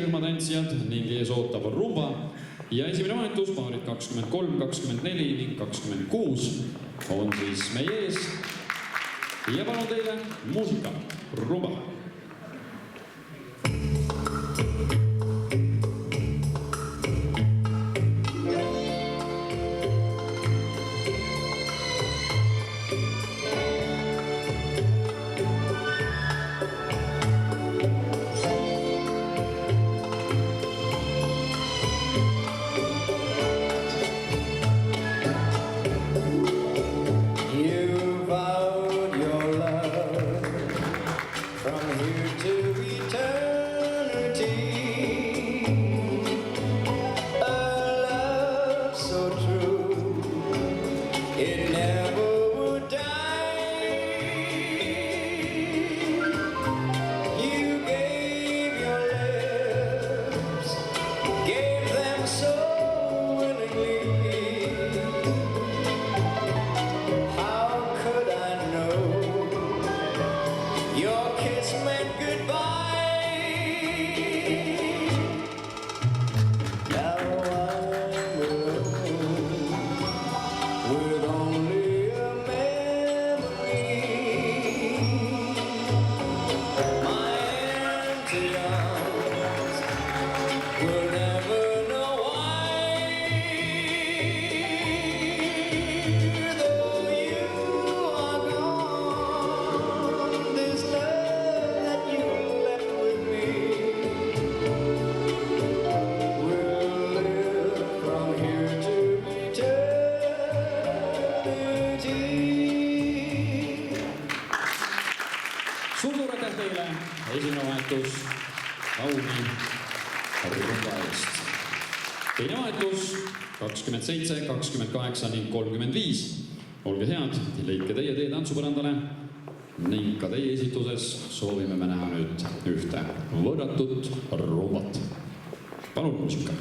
sihirühma tantsijad ning ees ootav rumba. Ja esimene vahetus, paarid 23, 24 ning 26 on siis meie ees. Ja palun teile muusika, rumba. From here to eternity, a love so true, it never would die. You gave your lips, gave them so willingly. How could I know your kiss meant goodbye? Now I'm alone with only a memory. My empty arms will never know why. Though you are gone, this love that you left with me will live from here to eternity. Suur aitäh teile, esimene vahetus Auni rumba eest. Teine vahetus 27, 28 ning 35. Olge head, leidke teie tee tantsupõrandale ning ka teie esituses soovime me näha nüüd ühte võrratut rumbat. Palun muusika.